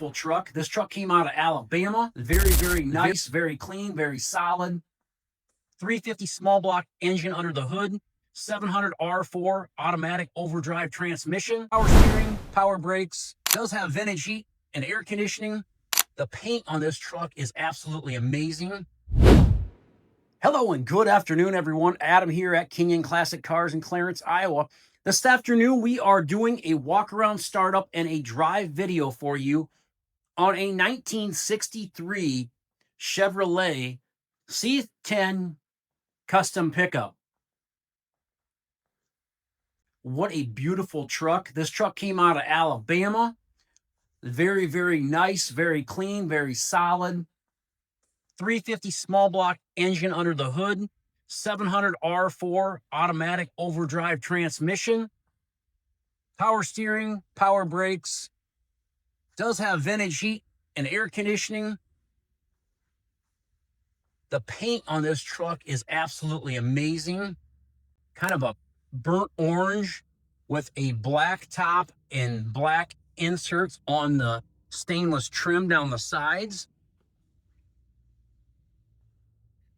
beautiful truck. This truck came out of Alabama. Very, very nice, very clean, very solid. 350 small block engine under the hood. 700 R4 automatic overdrive transmission. Power steering, power brakes. Does have vintage heat and air conditioning. The paint on this truck is absolutely amazing. Hello and good afternoon, everyone. Adam here at Kinion Classic Cars in Clarence, Iowa. This afternoon, we are doing a walk-around startup and a drive video for you on a 1963 Chevrolet C10 custom pickup. What a beautiful truck. This truck came out of Alabama. Very, very nice, very clean, very solid. 350 small block engine under the hood. 700 R4 automatic overdrive transmission. Power steering, power brakes. Does have vintage heat and air conditioning. The paint on this truck is absolutely amazing. Kind of a burnt orange with a black top and black inserts on the stainless trim down the sides.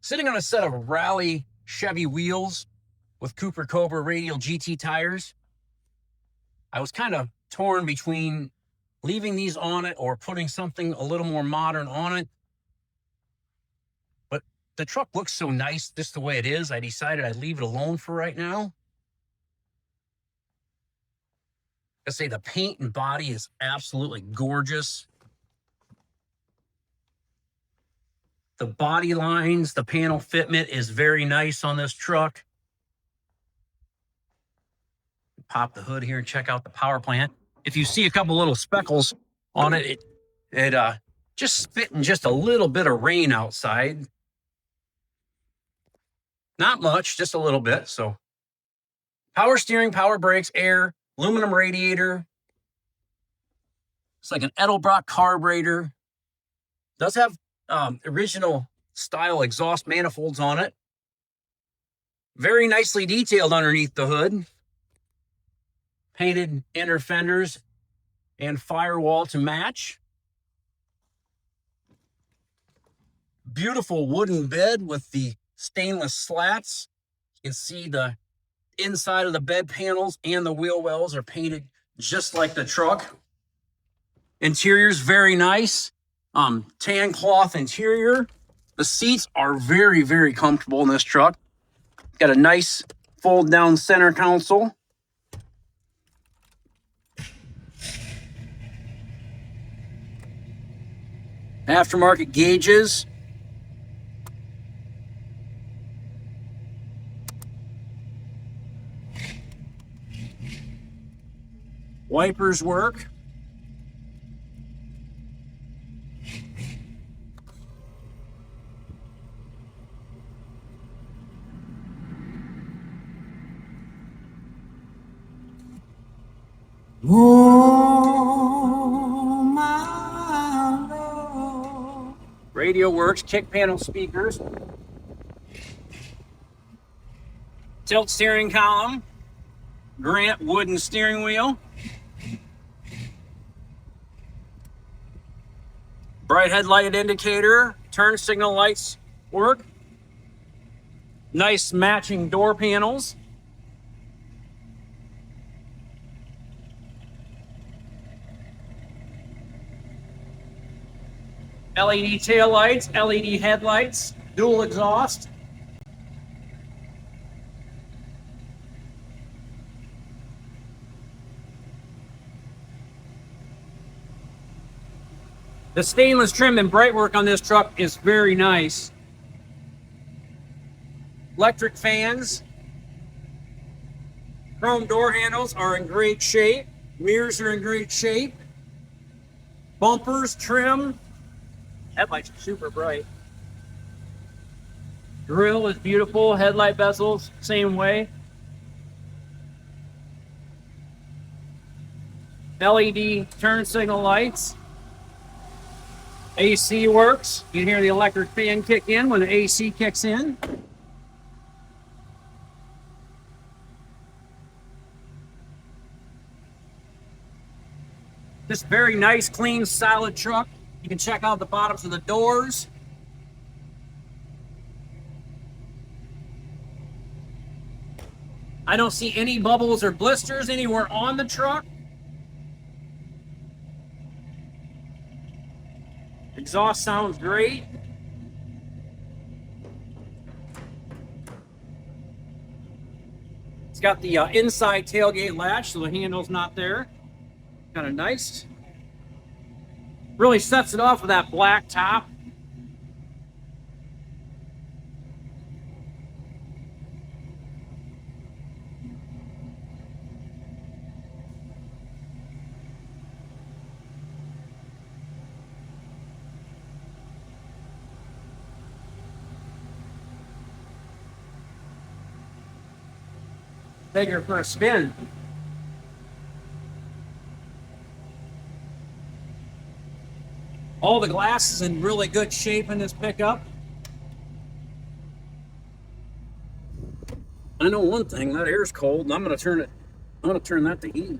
Sitting on a set of Rally Chevy wheels with Cooper Cobra radial GT tires. I was kind of torn between leaving these on it or putting something a little more modern on it. But the truck looks so nice just the way it is, I decided I'd leave it alone for right now. I say the paint and body is absolutely gorgeous. The body lines, the panel fitment is very nice on this truck. Pop the hood here and check out the power plant. If you see a couple little speckles on it, it just spitting just a little bit of rain outside. Not much, just a little bit. So power steering, power brakes, air, aluminum radiator. It's like an Edelbrock carburetor. Does have original style exhaust manifolds on it. Very nicely detailed underneath the hood. Painted inner fenders and firewall to match. Beautiful wooden bed with the stainless slats. You can see the inside of the bed panels and the wheel wells are painted just like the truck. Interior's very nice. Tan cloth interior. The seats are very, very comfortable in this truck. Got a nice fold down center console. Aftermarket gauges. Wipers work. Oh, my Lord. Radio works, kick panel speakers. Tilt steering column. Grant wooden steering wheel. Bright headlight indicator. Turn signal lights work. Nice matching door panels. LED taillights, LED headlights, dual exhaust. The stainless trim and bright work on this truck is very nice. Electric fans. Chrome door handles are in great shape. Mirrors are in great shape. Bumpers, trim. Headlights are super bright. Grille is beautiful. Headlight bezels, same way. LED turn signal lights. AC works. You can hear the electric fan kick in when the AC kicks in. This very nice, clean, solid truck. You can check out the bottoms of the doors. I don't see any bubbles or blisters anywhere on the truck. Exhaust sounds great. It's got the inside tailgate latch, so the handle's not there. Kind of nice. Really sets it off with that black top. Take her for a spin. All the glass is in really good shape in this pickup. I know one thing, that air's cold, and I'm gonna turn that to heat.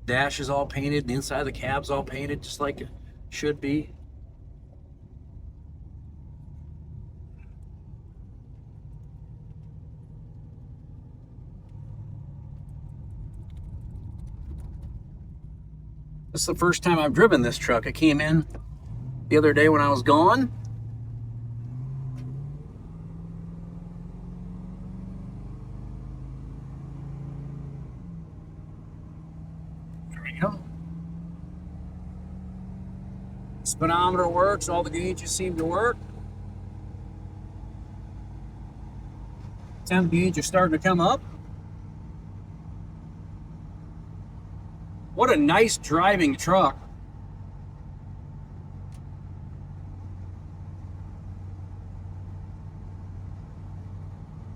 Dash is all painted, the inside of the cab's all painted, just like it should be. This is the first time I've driven this truck. I came in the other day when I was gone. There we go. Speedometer works, all the gauges seem to work. Temp gauge is starting to come up. What a nice driving truck.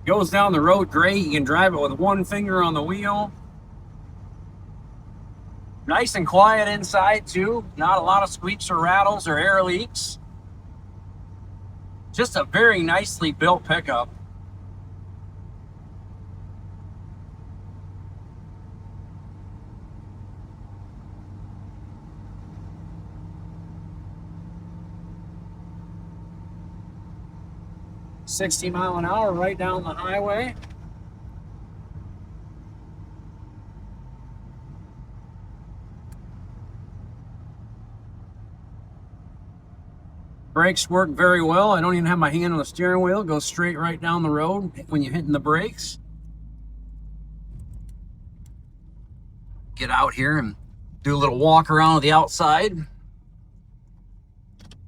Goes down the road great. You can drive it with one finger on the wheel. Nice and quiet inside too. Not a lot of squeaks or rattles or air leaks. Just a very nicely built pickup. $60 miles an hour right down the highway. Brakes work very well. I don't even have my hand on the steering wheel. It goes straight right down the road when you're hitting the brakes. Get out here and do a little walk around the outside.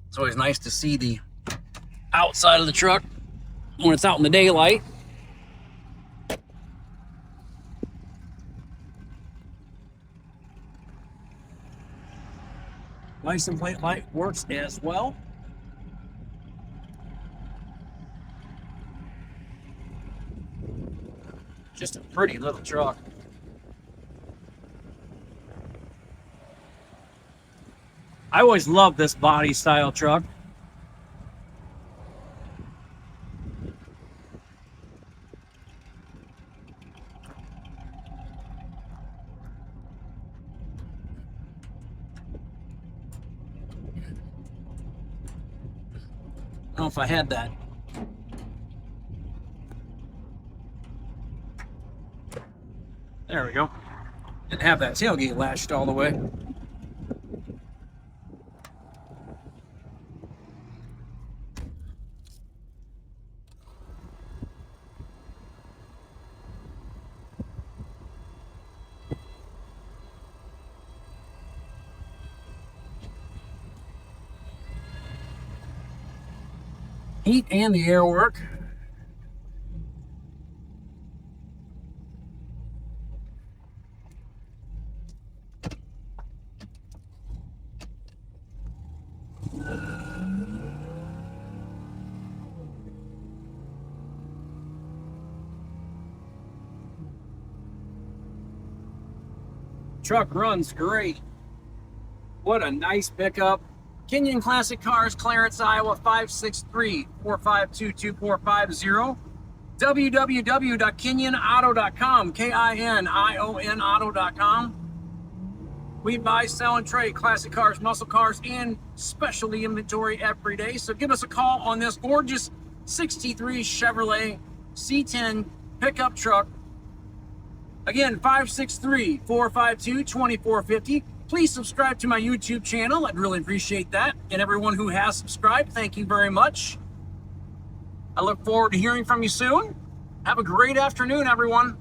It's always nice to see the outside of the truck when it's out in the daylight. License plate light works as well. Just a pretty little truck. I always loved this body style truck. I don't know if I had that. There we go. Didn't have that tailgate latched all the way. Heat and the air work. Truck runs great. What a nice pickup. Kinion Classic Cars, Clarence, Iowa, 563-452-2450. www.kinionauto.com, K-I-N-I-O-N auto.com. We buy, sell, and trade classic cars, muscle cars, and specialty inventory every day. So give us a call on this gorgeous 63 Chevrolet C10 pickup truck. Again, 563-452-2450. Please subscribe to my YouTube channel. I'd really appreciate that. And everyone who has subscribed, thank you very much. I look forward to hearing from you soon. Have a great afternoon, everyone.